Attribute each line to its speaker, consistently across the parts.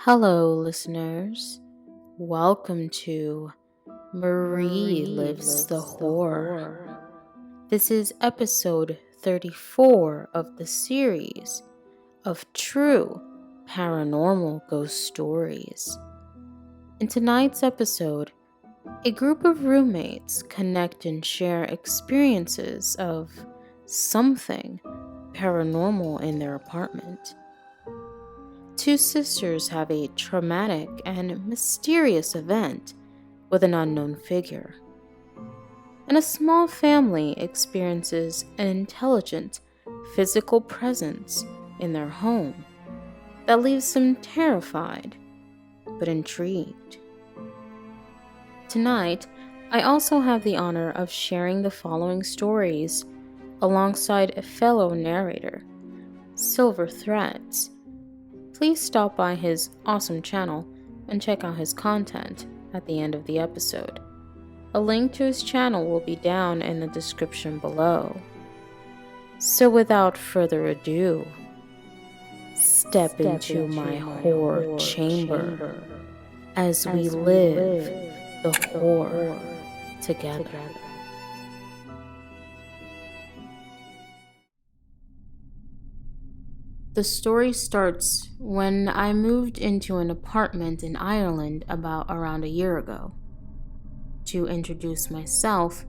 Speaker 1: Hello, listeners. Welcome to Marie Lives the Horror. This is episode 34 of the series of True Paranormal Ghost Stories. In tonight's episode, a group of roommates connect and share experiences of something paranormal in their apartment. Two sisters have a traumatic and mysterious event with an unknown figure. And a small family experiences an intelligent, physical presence in their home that leaves them terrified but intrigued. Tonight, I also have the honor of sharing the following stories alongside a fellow narrator, Silver Threads. Please stop by his awesome channel and check out his content at the end of the episode. A link to his channel will be down in the description below. So without further ado, step into my horror chamber as we live the horror together. The story starts when I moved into an apartment in Ireland around a year ago. To introduce myself,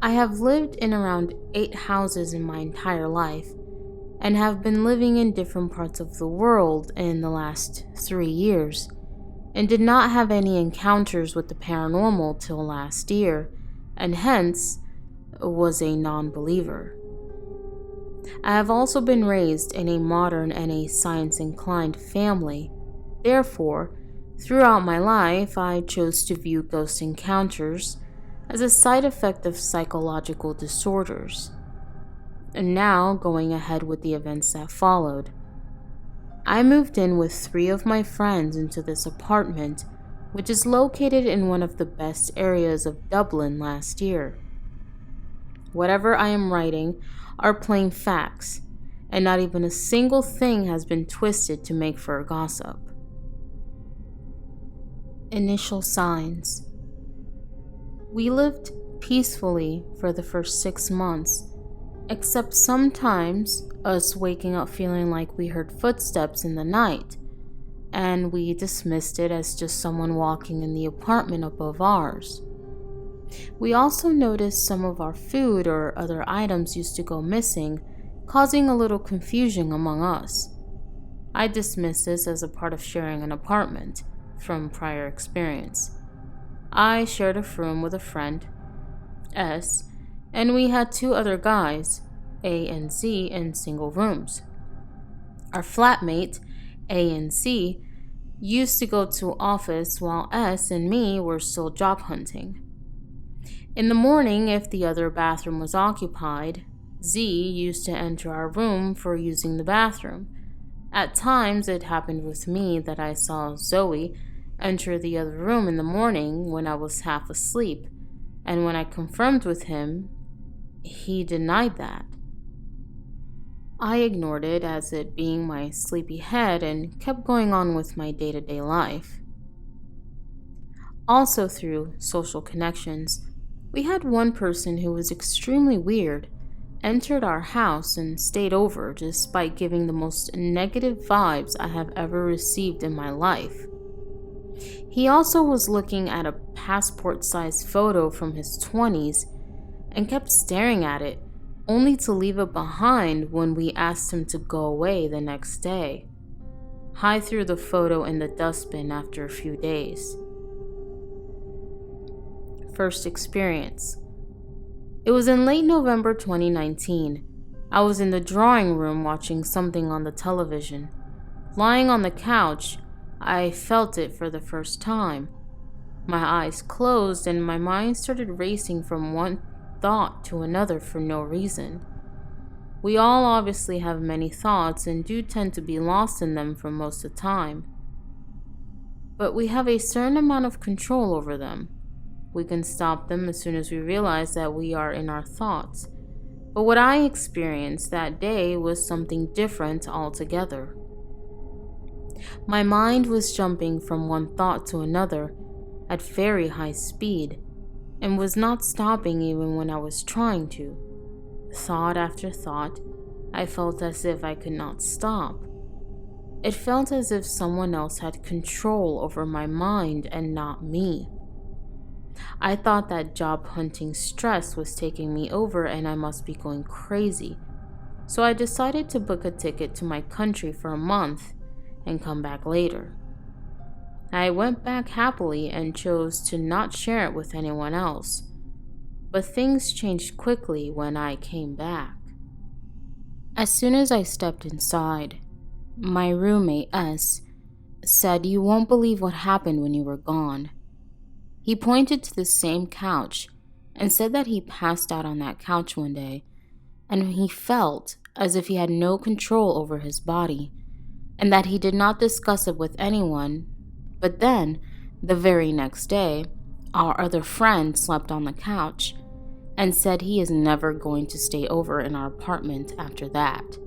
Speaker 1: I have lived in around 8 houses in my entire life and have been living in different parts of the world in the last 3 years and did not have any encounters with the paranormal till last year and hence was a non-believer. I have also been raised in a modern and a science-inclined family. Therefore, throughout my life, I chose to view ghost encounters as a side effect of psychological disorders. And now, going ahead with the events that followed. I moved in with 3 of my friends into this apartment, which is located in one of the best areas of Dublin last year. Whatever I am writing are plain facts, and not even a single thing has been twisted to make for a gossip. Initial signs. We lived peacefully for the first 6 months, except sometimes us waking up feeling like we heard footsteps in the night, and we dismissed it as just someone walking in the apartment above ours. We also noticed some of our food or other items used to go missing, causing a little confusion among us. I dismiss this as a part of sharing an apartment from prior experience. I shared a room with a friend, S, and we had 2 other guys, A and Z, in single rooms. Our flatmate, A and C, used to go to office while S and me were still job hunting. In the morning, if the other bathroom was occupied, Z used to enter our room for using the bathroom. At times, it happened with me that I saw Zoe enter the other room in the morning when I was half asleep, and when I confirmed with him, he denied that. I ignored it as it being my sleepy head and kept going on with my day-to-day life. Also through social connections, we had one person who was extremely weird, entered our house and stayed over despite giving the most negative vibes I have ever received in my life. He also was looking at a passport-sized photo from his 20s and kept staring at it, only to leave it behind when we asked him to go away the next day. I threw the photo in the dustbin after a few days. First experience. It was in late November 2019. I was in the drawing room watching something on the television. Lying on the couch, I felt it for the first time. My eyes closed and my mind started racing from one thought to another for no reason. We all obviously have many thoughts and do tend to be lost in them for most of the time. But we have a certain amount of control over them. We can stop them as soon as we realize that we are in our thoughts. But what I experienced that day was something different altogether. My mind was jumping from one thought to another at very high speed and was not stopping even when I was trying to. Thought after thought, I felt as if I could not stop. It felt as if someone else had control over my mind and not me. I thought that job hunting stress was taking me over and I must be going crazy. So I decided to book a ticket to my country for a month and come back later. I went back happily and chose to not share it with anyone else. But things changed quickly when I came back. As soon as I stepped inside, my roommate S said, "You won't believe what happened when you were gone." He pointed to the same couch and said that he passed out on that couch one day and he felt as if he had no control over his body and that he did not discuss it with anyone. But then, the very next day, our other friend slept on the couch and said he is never going to stay over in our apartment after that.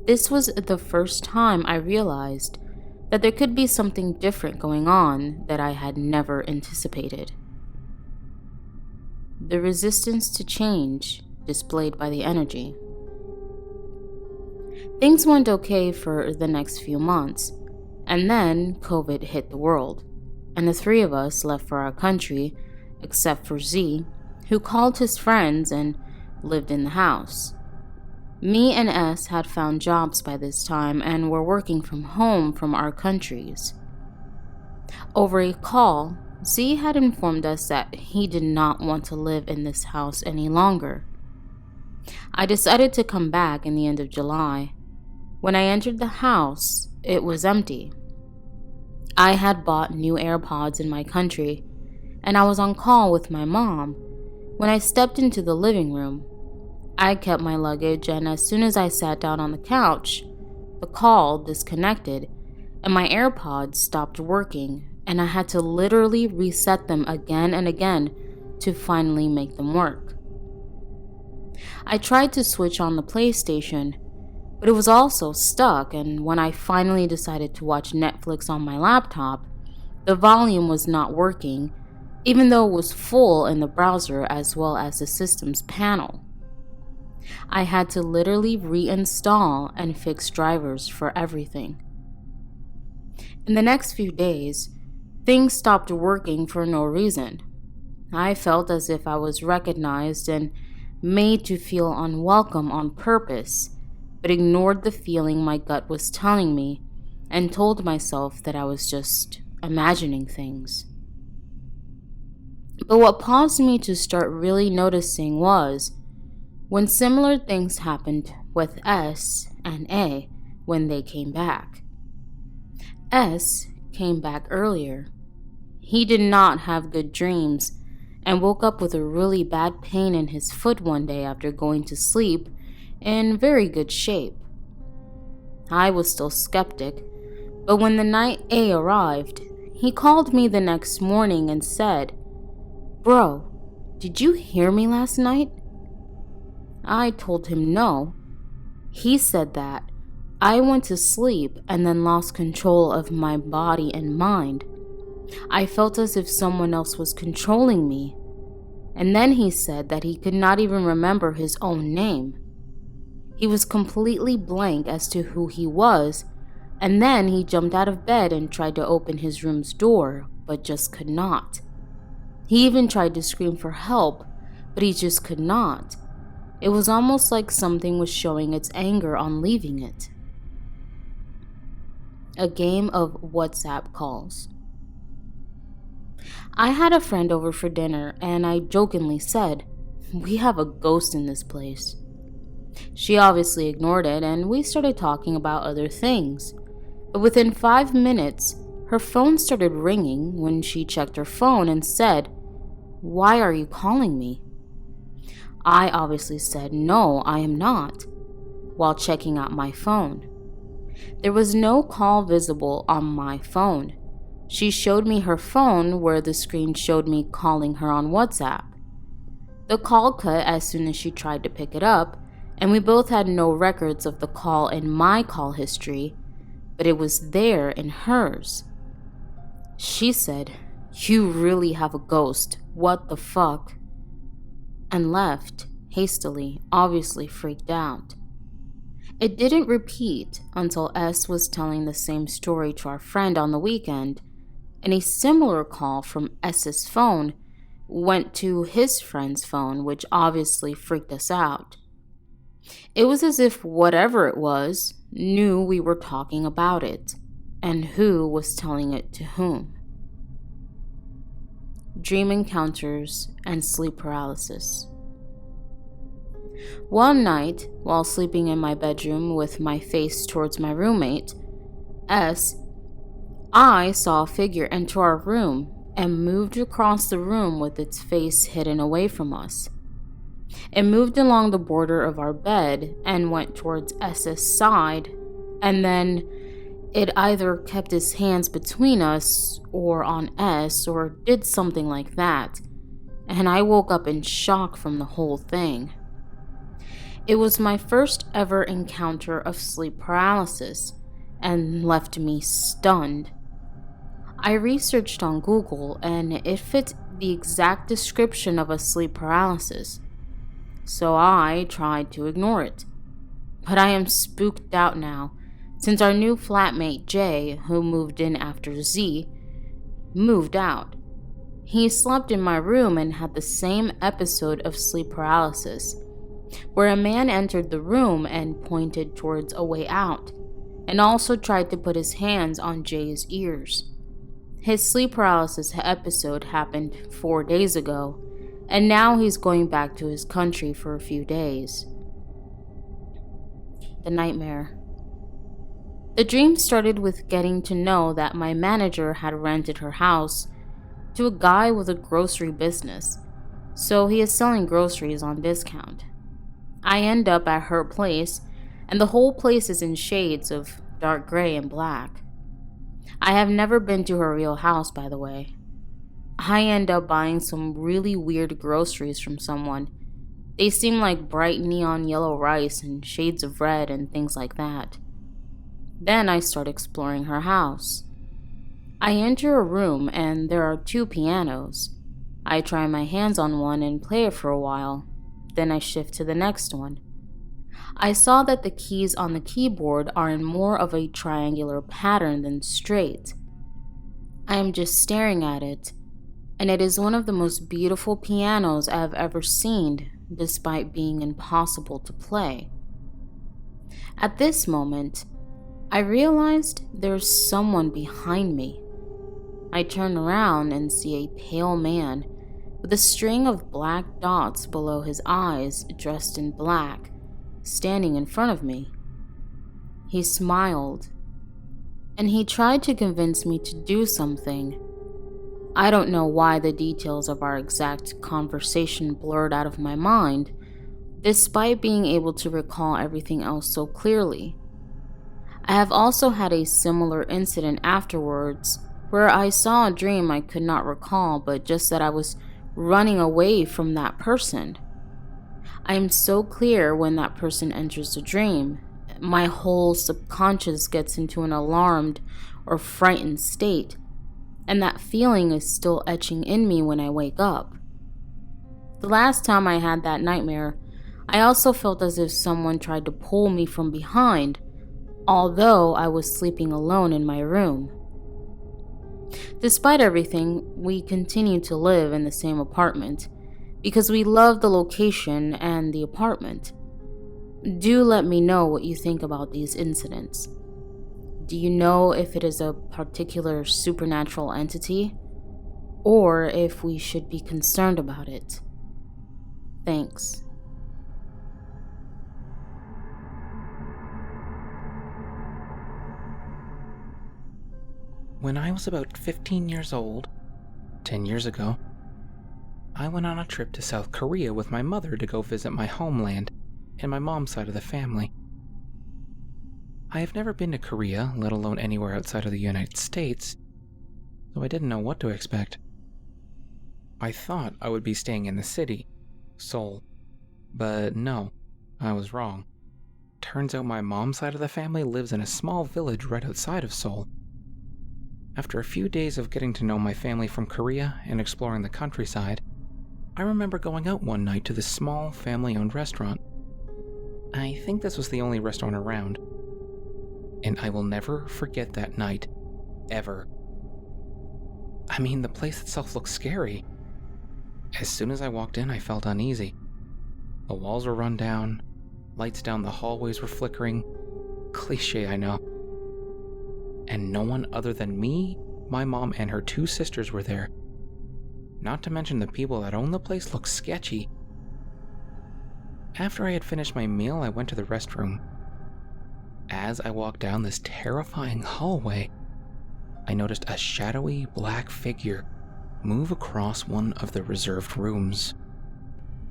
Speaker 1: This was the first time I realized that there could be something different going on that I had never anticipated. The resistance to change displayed by the energy. Things went okay for the next few months, and then COVID hit the world, and the three of us left for our country, except for Z, who called his friends and lived in the house. Me and S had found jobs by this time and were working from home from our countries. Over a call, Z had informed us that he did not want to live in this house any longer. I decided to come back in the end of July. When I entered the house, it was empty. I had bought new AirPods in my country, and I was on call with my mom. When I stepped into the living room, I kept my luggage, and as soon as I sat down on the couch, the call disconnected, and my AirPods stopped working, and I had to literally reset them again and again to finally make them work. I tried to switch on the PlayStation, but it was also stuck, and when I finally decided to watch Netflix on my laptop, the volume was not working, even though it was full in the browser as well as the system's panel. I had to literally reinstall and fix drivers for everything. In the next few days, things stopped working for no reason. I felt as if I was recognized and made to feel unwelcome on purpose, but ignored the feeling my gut was telling me and told myself that I was just imagining things. But what caused me to start really noticing was when similar things happened with S and A when they came back. S came back earlier. He did not have good dreams and woke up with a really bad pain in his foot one day after going to sleep in very good shape. I was still skeptic, but when the night A arrived, he called me the next morning and said, "Bro, did you hear me last night?" I told him no. He said that I went to sleep and then lost control of my body and mind. I felt as if someone else was controlling me. And then he said that he could not even remember his own name. He was completely blank as to who he was, and then he jumped out of bed and tried to open his room's door, but just could not. He even tried to scream for help, but he just could not. It was almost like something was showing its anger on leaving it. A game of WhatsApp calls. I had a friend over for dinner, and I jokingly said, "We have a ghost in this place." She obviously ignored it, and we started talking about other things. But within 5 minutes, her phone started ringing when she checked her phone and said, "Why are you calling me?" I obviously said, "No, I am not," while checking out my phone. There was no call visible on my phone. She showed me her phone where the screen showed me calling her on WhatsApp. The call cut as soon as she tried to pick it up, and we both had no records of the call in my call history, but it was there in hers. She said, "You really have a ghost, what the fuck?" and left hastily, obviously freaked out. It didn't repeat until S was telling the same story to our friend on the weekend, and a similar call from S's phone went to his friend's phone, which obviously freaked us out. It was as if whatever it was knew we were talking about it, and who was telling it to whom. Dream encounters and sleep paralysis. One night, while sleeping in my bedroom with my face towards my roommate, S, I saw a figure enter our room and moved across the room with its face hidden away from us. It moved along the border of our bed and went towards S's side, and then it either kept its hands between us or on S or did something like that, and I woke up in shock from the whole thing. It was my first ever encounter of sleep paralysis and left me stunned. I researched on Google and it fit the exact description of a sleep paralysis, so I tried to ignore it. But I am spooked out now, since our new flatmate Jay, who moved in after Z, moved out. He slept in my room and had the same episode of sleep paralysis, where a man entered the room and pointed towards a way out, and also tried to put his hands on Jay's ears. His sleep paralysis episode happened 4 days ago, and now he's going back to his country for a few days. The nightmare. The dream started with getting to know that my manager had rented her house to a guy with a grocery business, so he is selling groceries on discount. I end up at her place, and the whole place is in shades of dark gray and black. I have never been to her real house, by the way. I end up buying some really weird groceries from someone. They seem like bright neon yellow rice and shades of red and things like that. Then I start exploring her house. I enter a room and there are 2 pianos. I try my hands on one and play it for a while. Then I shift to the next one. I saw that the keys on the keyboard are in more of a triangular pattern than straight. I am just staring at it, and it is one of the most beautiful pianos I have ever seen, despite being impossible to play. At this moment, I realized there's someone behind me. I turn around and see a pale man with a string of black dots below his eyes, dressed in black, standing in front of me. He smiled, and he tried to convince me to do something. I don't know why the details of our exact conversation blurred out of my mind, despite being able to recall everything else so clearly. I have also had a similar incident afterwards, where I saw a dream I could not recall, but just that I was running away from that person. I am so clear when that person enters the dream. My whole subconscious gets into an alarmed or frightened state, and that feeling is still etching in me when I wake up. The last time I had that nightmare, I also felt as if someone tried to pull me from behind, although I was sleeping alone in my room. Despite everything, we continue to live in the same apartment because we love the location and the apartment. Do let me know what you think about these incidents. Do you know if it is a particular supernatural entity, or if we should be concerned about it? Thanks.
Speaker 2: When I was about 15 years old, 10 years ago, I went on a trip to South Korea with my mother to go visit my homeland and my mom's side of the family. I have never been to Korea, let alone anywhere outside of the United States, so I didn't know what to expect. I thought I would be staying in the city, Seoul, but no, I was wrong. Turns out my mom's side of the family lives in a small village right outside of Seoul. After a few days of getting to know my family from Korea and exploring the countryside, I remember going out one night to this small family-owned restaurant. I think this was the only restaurant around. And I will never forget that night, ever. I mean, the place itself looked scary. As soon as I walked in, I felt uneasy. The walls were run down, lights down the hallways were flickering. Cliché, I know. And no one other than me, my mom, and her 2 sisters were there. Not to mention the people that owned the place looked sketchy. After I had finished my meal, I went to the restroom. As I walked down this terrifying hallway, I noticed a shadowy black figure move across one of the reserved rooms.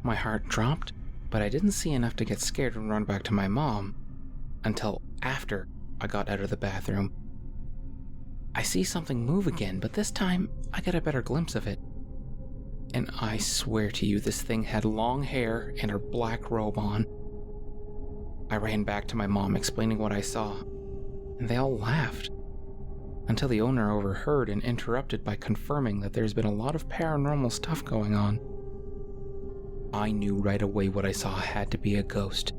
Speaker 2: My heart dropped, but I didn't see enough to get scared and run back to my mom until after I got out of the bathroom. I see something move again, but this time I get a better glimpse of it. And I swear to you, this thing had long hair and her black robe on. I ran back to my mom explaining what I saw, and they all laughed, until the owner overheard and interrupted by confirming that there's been a lot of paranormal stuff going on. I knew right away what I saw had to be a ghost,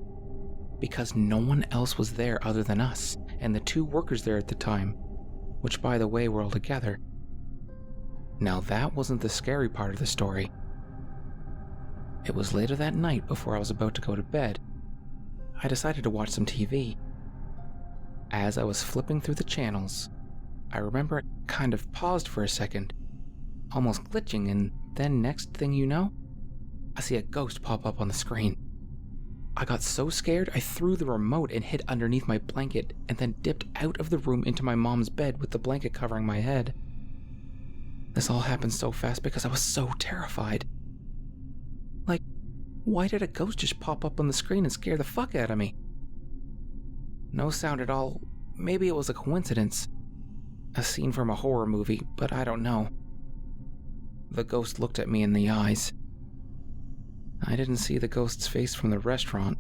Speaker 2: because no one else was there other than us and the 2 workers there at the time, which by the way were all together. Now that wasn't the scary part of the story. It was later that night, before I was about to go to bed, I decided to watch some TV. As I was flipping through the channels, I remember it kind of paused for a second, almost glitching, and then next thing you know, I see a ghost pop up on the screen. I got so scared I threw the remote and hid underneath my blanket and then dipped out of the room into my mom's bed with the blanket covering my head. This all happened so fast because I was so terrified. Like, why did a ghost just pop up on the screen and scare the fuck out of me? No sound at all. Maybe it was a coincidence. A scene from a horror movie, but I don't know. The ghost looked at me in the eyes. I didn't see the ghost's face from the restaurant,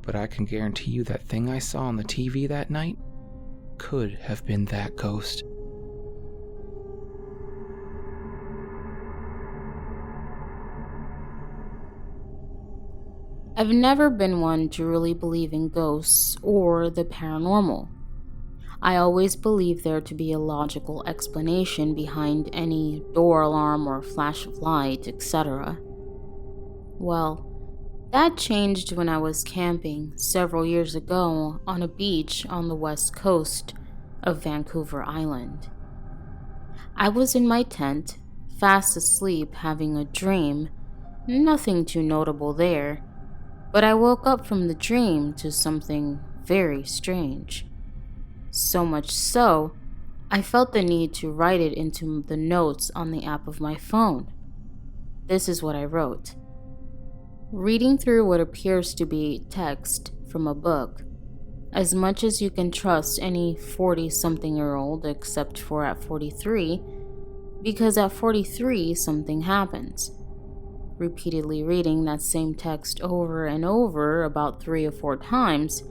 Speaker 2: but I can guarantee you that thing I saw on the TV that night could have been that ghost.
Speaker 1: I've never been one to really believe in ghosts or the paranormal. I always believe there to be a logical explanation behind any door alarm or flash of light, etc. Well, that changed when I was camping several years ago on a beach on the west coast of Vancouver Island. I was in my tent, fast asleep, having a dream, nothing too notable there, but I woke up from the dream to something very strange. So much so, I felt the need to write it into the notes on the app of my phone. This is what I wrote. Reading through what appears to be text from a book, as much as you can trust any 40-something-year-old except for at 43, because at 43 something happens. Repeatedly reading that same text over and over about 3 or 4 times,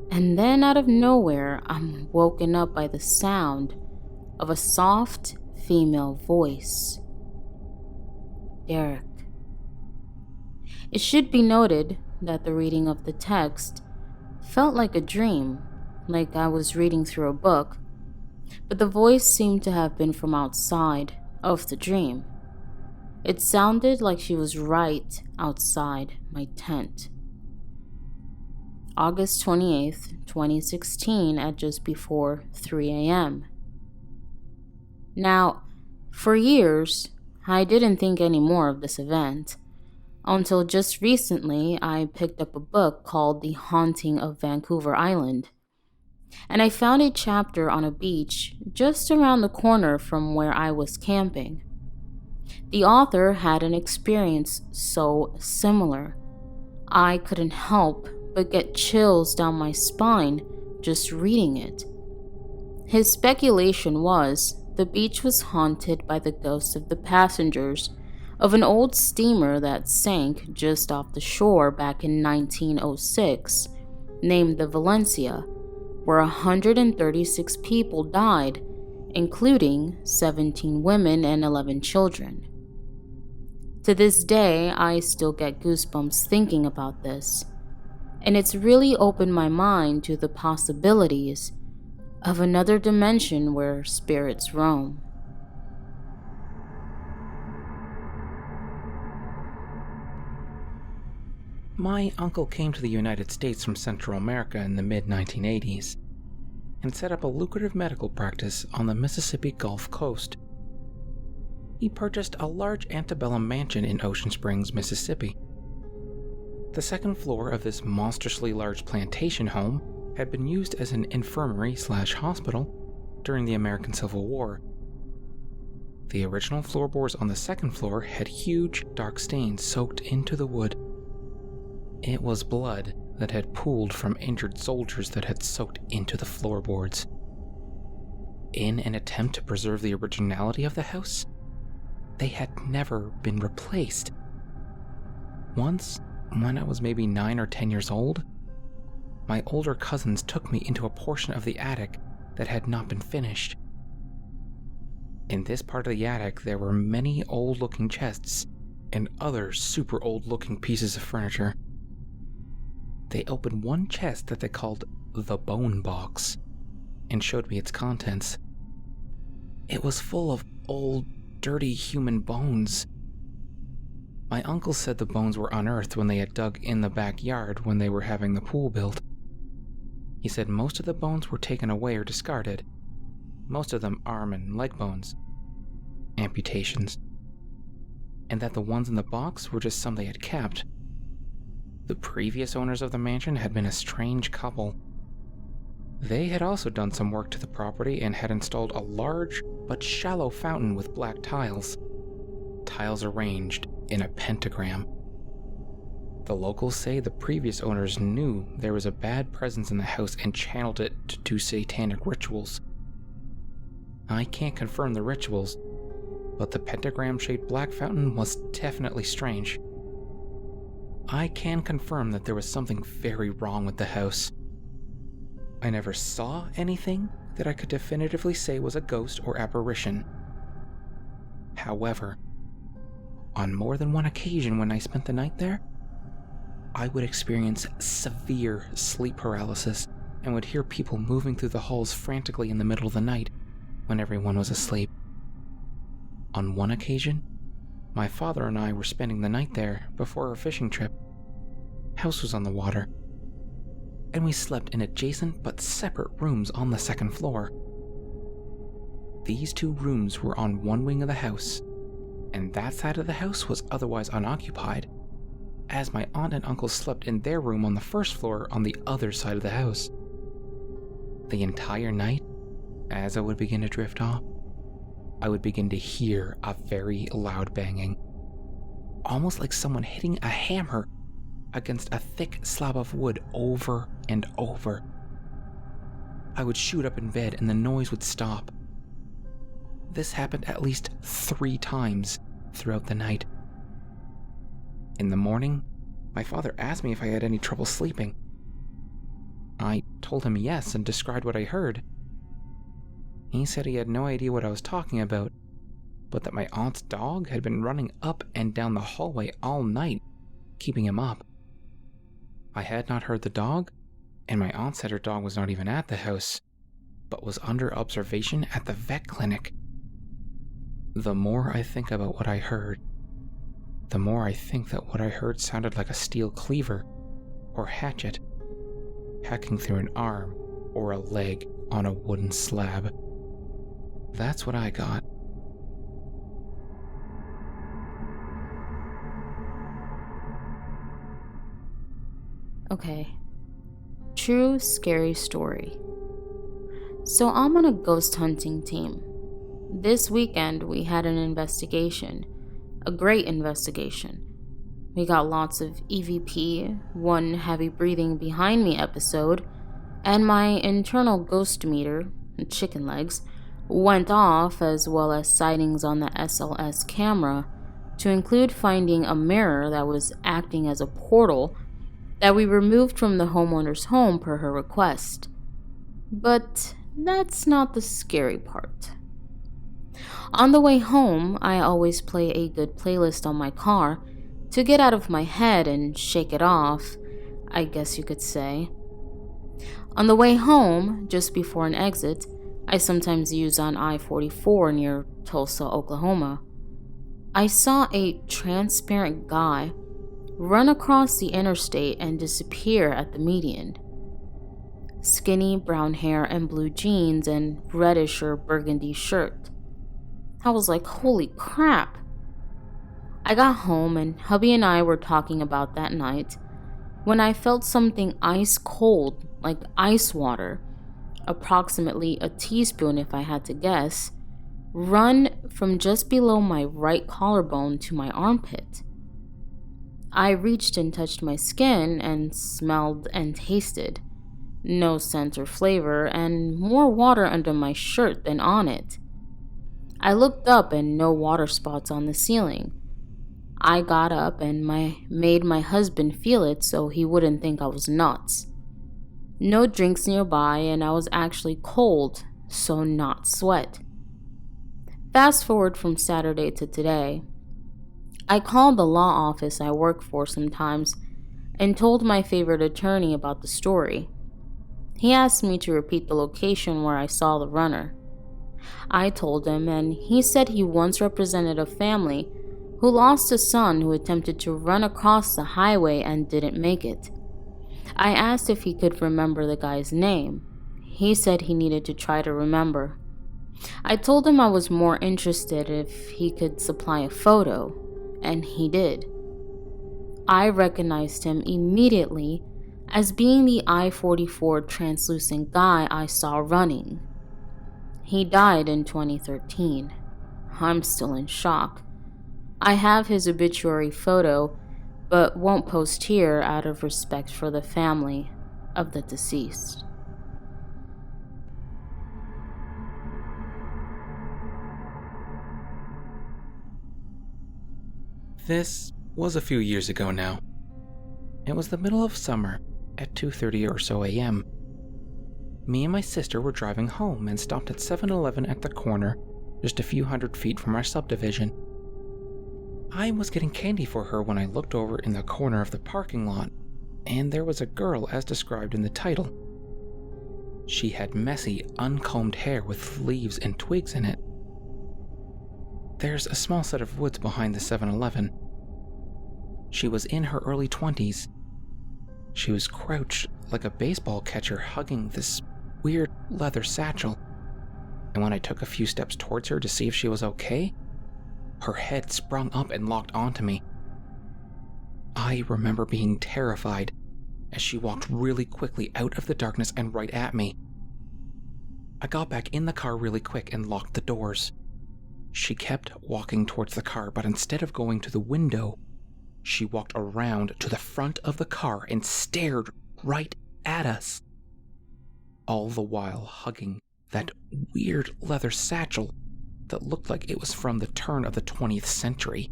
Speaker 1: and then out of nowhere I'm woken up by the sound of a soft female voice. Derek. It should be noted that the reading of the text felt like a dream, like I was reading through a book, but the voice seemed to have been from outside of the dream. It sounded like she was right outside my tent. August 28th, 2016 at just before 3 a.m. Now, for years, I didn't think any more of this event, until just recently I picked up a book called The Haunting of Vancouver Island, and I found a chapter on a beach just around the corner from where I was camping. The author had an experience so similar. I couldn't help but get chills down my spine just reading it. His speculation was the beach was haunted by the ghosts of the passengers of an old steamer that sank just off the shore back in 1906, named the Valencia, where 136 people died, including 17 women and 11 children. To this day, I still get goosebumps thinking about this, and it's really opened my mind to the possibilities of another dimension where spirits roam.
Speaker 2: My uncle came to the United States from Central America in the mid-1980s and set up a lucrative medical practice on the Mississippi Gulf Coast. He purchased a large antebellum mansion in Ocean Springs, Mississippi. The second floor of this monstrously large plantation home had been used as an infirmary/hospital during the American Civil War. The original floorboards on the second floor had huge, dark stains soaked into the wood. It was blood that had pooled from injured soldiers that had soaked into the floorboards. In an attempt to preserve the originality of the house, they had never been replaced. Once, when I was maybe 9 or 10 years old, my older cousins took me into a portion of the attic that had not been finished. In this part of the attic, there were many old-looking chests and other super old-looking pieces of furniture. They opened one chest that they called the Bone Box and showed me its contents. It was full of old, dirty human bones. My uncle said the bones were unearthed when they had dug in the backyard when they were having the pool built. He said most of the bones were taken away or discarded, most of them arm and leg bones, amputations, and that the ones in the box were just some they had kept. The previous owners of the mansion had been a strange couple. They had also done some work to the property and had installed a large but shallow fountain with black tiles arranged in a pentagram. The locals say the previous owners knew there was a bad presence in the house and channeled it to do satanic rituals. I can't confirm the rituals, but the pentagram-shaped black fountain was definitely strange. I can confirm that there was something very wrong with the house. I never saw anything that I could definitively say was a ghost or apparition. However, on more than one occasion when I spent the night there, I would experience severe sleep paralysis and would hear people moving through the halls frantically in the middle of the night when everyone was asleep. On one occasion, my father and I were spending the night there before our fishing trip. House was on the water, and we slept in adjacent but separate rooms on the second floor. These two rooms were on one wing of the house, and that side of the house was otherwise unoccupied, as my aunt and uncle slept in their room on the first floor on the other side of the house. The entire night, as I would begin to drift off, I would begin to hear a very loud banging, almost like someone hitting a hammer against a thick slab of wood over and over. I would shoot up in bed and the noise would stop. This happened at least 3 times throughout the night. In the morning, my father asked me if I had any trouble sleeping. I told him yes and described what I heard. He said he had no idea what I was talking about, but that my aunt's dog had been running up and down the hallway all night, keeping him up. I had not heard the dog, and my aunt said her dog was not even at the house, but was under observation at the vet clinic. The more I think about what I heard, the more I think that what I heard sounded like a steel cleaver or hatchet hacking through an arm or a leg on a wooden slab. That's what I got.
Speaker 1: Okay. True scary story. So I'm on a ghost hunting team. This weekend we had an investigation. A great investigation. We got lots of EVP, one heavy breathing behind me episode, and my internal ghost meter, chicken legs, went off, as well as sightings on the SLS camera, to include finding a mirror that was acting as a portal that we removed from the homeowner's home per her request. But that's not the scary part. On the way home, I always play a good playlist on my car to get out of my head and shake it off, I guess you could say. On the way home, just before an exit, I sometimes use on I-44 near Tulsa, Oklahoma. I saw a transparent guy run across the interstate and disappear at the median. Skinny brown hair and blue jeans and reddish or burgundy shirt. I was like, holy crap. I got home and hubby and I were talking about that night when I felt something ice cold, like ice water, approximately a teaspoon if I had to guess, run from just below my right collarbone to my armpit. I reached and touched my skin and smelled and tasted. No scent or flavor, and more water under my shirt than on it. I looked up and no water spots on the ceiling. I got up and made my husband feel it so he wouldn't think I was nuts. No drinks nearby, and I was actually cold, so not sweat. Fast forward from Saturday to today. I called the law office I work for sometimes and told my favorite attorney about the story. He asked me to repeat the location where I saw the runner. I told him, and he said he once represented a family who lost a son who attempted to run across the highway and didn't make it. I asked if he could remember the guy's name. He said he needed to try to remember. I told him I was more interested if he could supply a photo, and he did. I recognized him immediately as being the I-44 translucent guy I saw running. He died in 2013. I'm still in shock. I have his obituary photo, but won't post here out of respect for the family of the deceased.
Speaker 2: This was a few years ago now. It was the middle of summer at 2:30 or so a.m. Me and my sister were driving home and stopped at 7-Eleven at the corner, just a few hundred feet from our subdivision. I was getting candy for her when I looked over in the corner of the parking lot, and there was a girl as described in the title. She had messy, uncombed hair with leaves and twigs in it. There's a small set of woods behind the 7-Eleven. She was in her early 20s. She was crouched like a baseball catcher hugging this weird leather satchel, and when I took a few steps towards her to see if she was okay, her head sprung up and locked onto me. I remember being terrified as she walked really quickly out of the darkness and right at me. I got back in the car really quick and locked the doors. She kept walking towards the car, but instead of going to the window, she walked around to the front of the car and stared right at us, all the while hugging that weird leather satchel that looked like it was from the turn of the 20th century.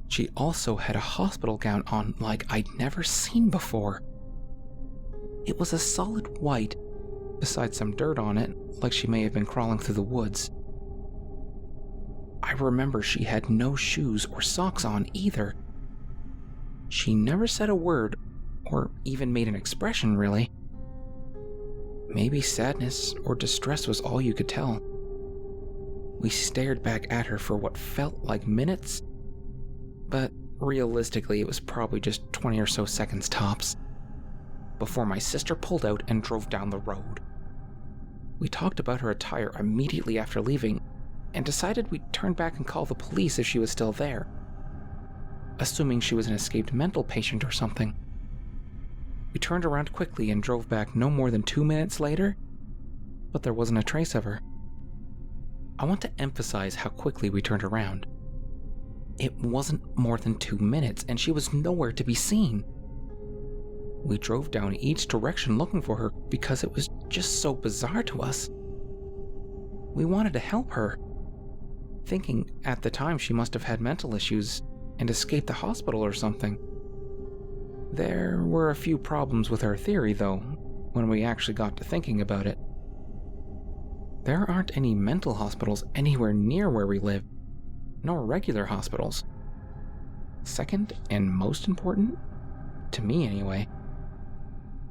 Speaker 2: She also had a hospital gown on like I'd never seen before. It was a solid white, besides some dirt on it, like she may have been crawling through the woods. I remember she had no shoes or socks on either. She never said a word, or even made an expression, really. Maybe sadness or distress was all you could tell. We stared back at her for what felt like minutes, but realistically it was probably just 20 or so seconds tops, before my sister pulled out and drove down the road. We talked about her attire immediately after leaving, and decided we'd turn back and call the police if she was still there, assuming she was an escaped mental patient or something. We turned around quickly and drove back no more than 2 minutes later, but there wasn't a trace of her. I want to emphasize how quickly we turned around. It wasn't more than 2 minutes, and she was nowhere to be seen. We drove down each direction looking for her because it was just so bizarre to us. We wanted to help her, thinking at the time she must have had mental issues and escaped the hospital or something. There were a few problems with our theory, though, when we actually got to thinking about it. There aren't any mental hospitals anywhere near where we live, nor regular hospitals. Second, and most important, to me anyway,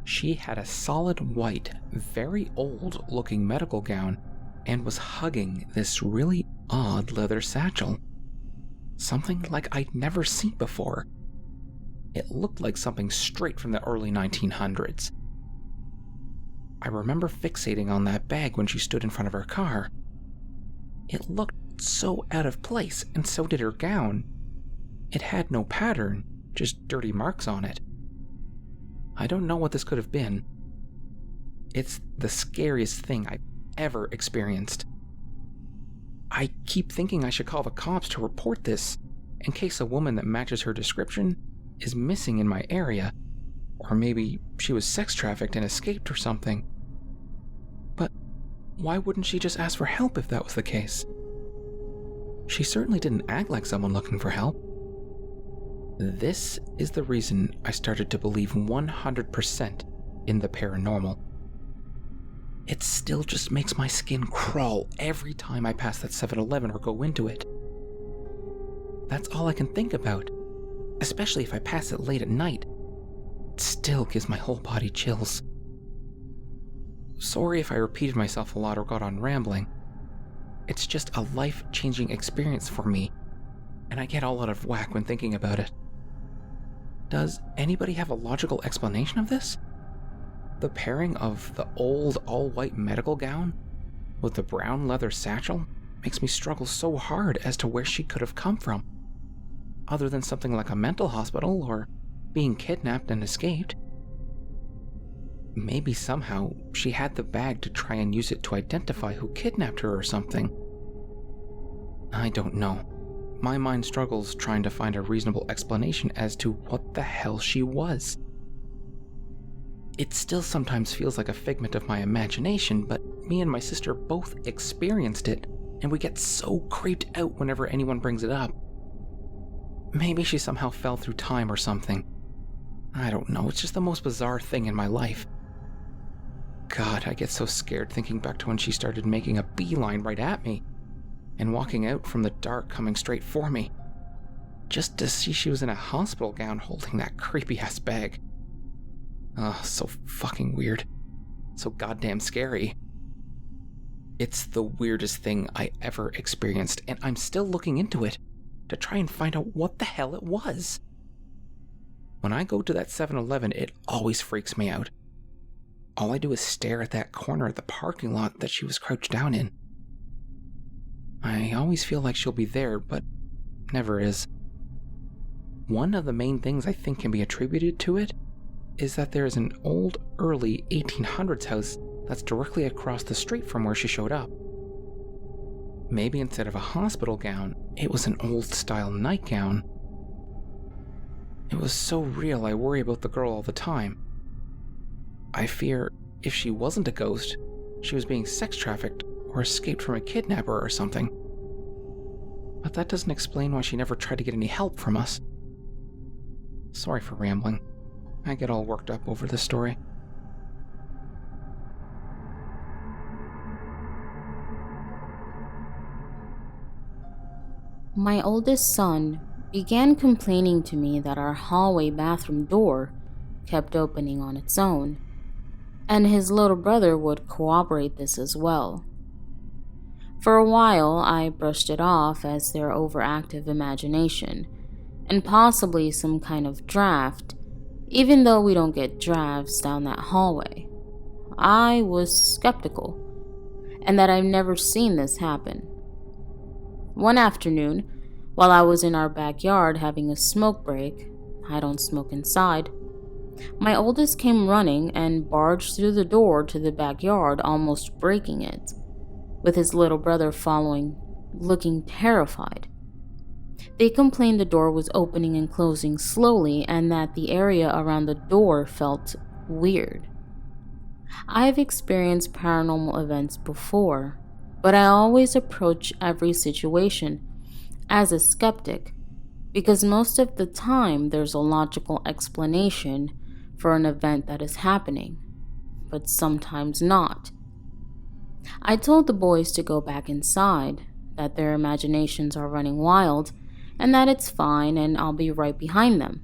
Speaker 2: she had a solid white, very old-looking medical gown and was hugging this really odd leather satchel. Something like I'd never seen before. It looked like something straight from the early 1900s. I remember fixating on that bag when she stood in front of her car. It looked so out of place, and so did her gown. It had no pattern, just dirty marks on it. I don't know what this could have been. It's the scariest thing I've ever experienced. I keep thinking I should call the cops to report this, in case a woman that matches her description is missing in my area, or maybe she was sex trafficked and escaped or something. But why wouldn't she just ask for help if that was the case? She certainly didn't act like someone looking for help. This is the reason I started to believe 100% in the paranormal. It still just makes my skin crawl every time I pass that 7-Eleven or go into it. That's all I can think about, especially if I pass it late at night. It still gives my whole body chills. Sorry if I repeated myself a lot or got on rambling. It's just a life-changing experience for me, and I get all out of whack when thinking about it. Does anybody have a logical explanation of this? The pairing of the old all-white medical gown with the brown leather satchel makes me struggle so hard as to where she could have come from, other than something like a mental hospital or being kidnapped and escaped. Maybe somehow she had the bag to try and use it to identify who kidnapped her or something. I don't know. My mind struggles trying to find a reasonable explanation as to what the hell she was. It still sometimes feels like a figment of my imagination, but me and my sister both experienced it, and we get so creeped out whenever anyone brings it up. Maybe she somehow fell through time or something. I don't know, it's just the most bizarre thing in my life. God, I get so scared thinking back to when she started making a beeline right at me, and walking out from the dark coming straight for me, just to see she was in a hospital gown holding that creepy-ass bag. Ugh, so fucking weird. So goddamn scary. It's the weirdest thing I ever experienced, and I'm still looking into it to try and find out what the hell it was. When I go to that 7-Eleven, it always freaks me out. All I do is stare at that corner of the parking lot that she was crouched down in. I always feel like she'll be there, but never is. One of the main things I think can be attributed to it is that there is an old, early 1800s house that's directly across the street from where she showed up. Maybe instead of a hospital gown, it was an old-style nightgown. It was so real I worry about the girl all the time. I fear if she wasn't a ghost, she was being sex trafficked or escaped from a kidnapper or something. But that doesn't explain why she never tried to get any help from us. Sorry for rambling. I get all worked up over this story.
Speaker 1: My oldest son began complaining to me that our hallway bathroom door kept opening on its own, and his little brother would corroborate this as well. For a while, I brushed it off as their overactive imagination, and possibly some kind of draft, even though we don't get drafts down that hallway. I was skeptical, and that I've never seen this happen. One afternoon, while I was in our backyard having a smoke break, I don't smoke inside, my oldest came running and barged through the door to the backyard, almost breaking it, with his little brother following, looking terrified. They complained the door was opening and closing slowly and that the area around the door felt weird. I've experienced paranormal events before, but I always approach every situation as a skeptic, because most of the time there's a logical explanation for an event that is happening, but sometimes not. I told the boys to go back inside, that their imaginations are running wild, and that it's fine and I'll be right behind them.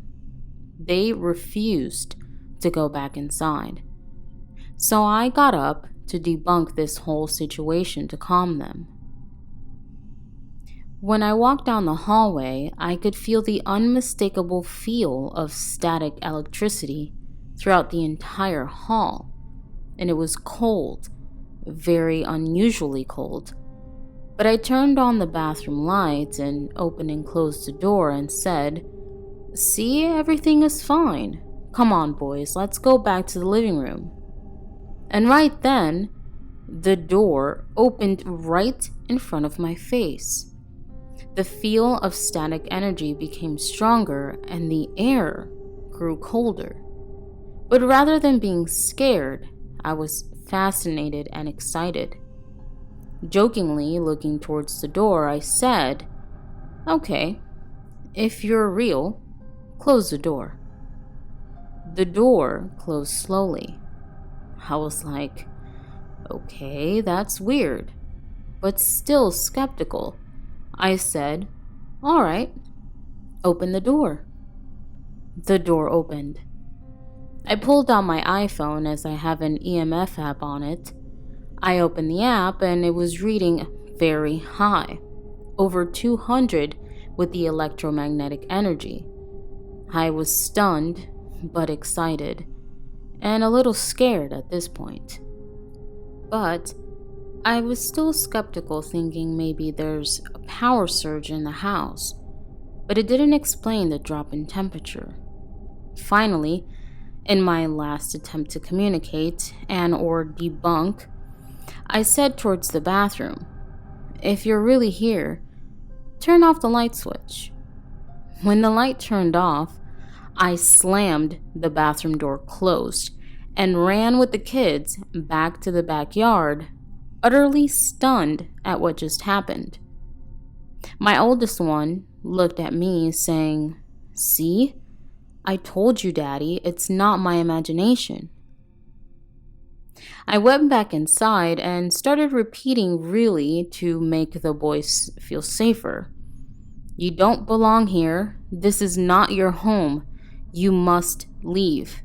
Speaker 1: They refused to go back inside. So I got up to debunk this whole situation to calm them. When I walked down the hallway, I could feel the unmistakable feel of static electricity throughout the entire hall, and it was cold, very unusually cold. But I turned on the bathroom lights and opened and closed the door and said, "See, everything is fine. Come on, boys, let's go back to the living room." And right then, the door opened right in front of my face. The feel of static energy became stronger and the air grew colder. But rather than being scared, I was fascinated and excited. Jokingly looking towards the door, I said, "Okay, if you're real, close the door." The door closed slowly. I was like, okay, that's weird, but still skeptical. I said, "All right, open the door." The door opened. I pulled out my iPhone as I have an EMF app on it. I opened the app and it was reading very high, over 200 with the electromagnetic energy. I was stunned, but excited, and a little scared at this point. But I was still skeptical, thinking maybe there's a power surge in the house, but it didn't explain the drop in temperature. Finally, in my last attempt to communicate and or debunk, I said towards the bathroom, "If you're really here, turn off the light switch." When the light turned off, I slammed the bathroom door closed and ran with the kids back to the backyard, utterly stunned at what just happened. My oldest one looked at me saying, "See? I told you, Daddy, it's not my imagination." I went back inside and started repeating really to make the boys feel safer. "You don't belong here. This is not your home. You must leave."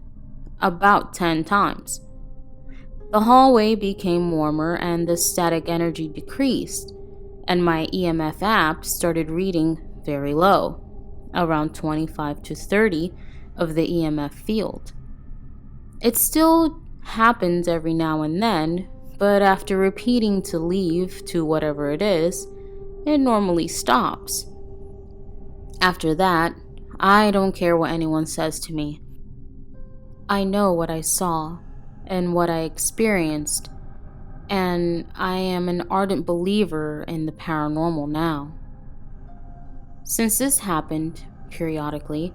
Speaker 1: About 10 times. The hallway became warmer and the static energy decreased, and my EMF app started reading very low, around 25 to 30 of the EMF field. It still happens every now and then, but after repeating to leave to whatever it is, it normally stops. After that, I don't care what anyone says to me. I know what I saw and what I experienced, and I am an ardent believer in the paranormal now. Since this happened periodically,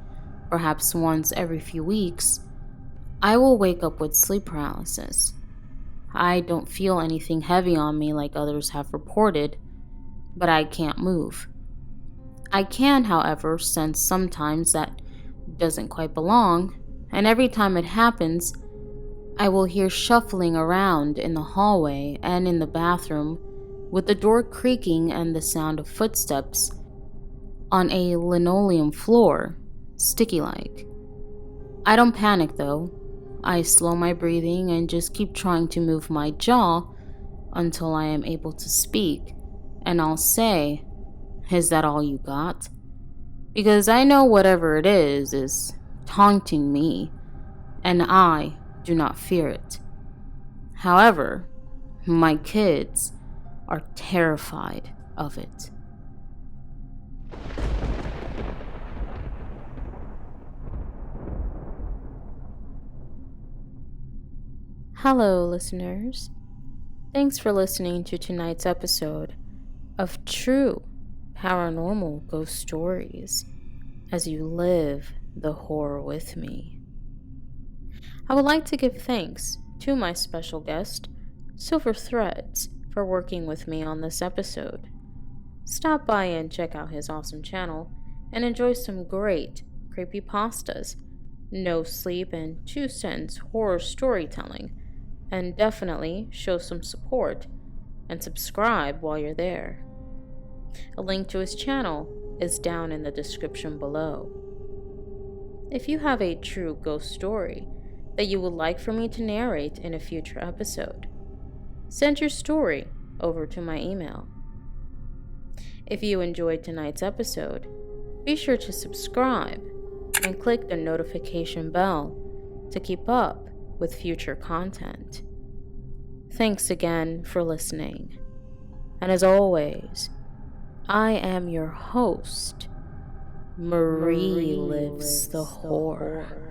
Speaker 1: perhaps once every few weeks, I will wake up with sleep paralysis. I don't feel anything heavy on me like others have reported, but I can't move. I can, however, sense sometimes that doesn't quite belong, and every time it happens, I will hear shuffling around in the hallway and in the bathroom, with the door creaking and the sound of footsteps on a linoleum floor, sticky-like. I don't panic though. I slow my breathing and just keep trying to move my jaw until I am able to speak, and I'll say, "Is that all you got?" Because I know whatever it is taunting me, and I do not fear it. However, my kids are terrified of it. Hello, listeners. Thanks for listening to tonight's episode of True Paranormal Ghost Stories as you live the horror with me. I would like to give thanks to my special guest, Silver Threads, for working with me on this episode. Stop by and check out his awesome channel and enjoy some great creepypastas, no sleep and 2 cents horror storytelling, and definitely show some support and subscribe while you're there. A link to his channel is down in the description below. If you have a true ghost story that you would like for me to narrate in a future episode, send your story over to my email. If you enjoyed tonight's episode, be sure to subscribe and click the notification bell to keep up with future content. Thanks again for listening. And as always, I am your host, Marie Lives the Horror.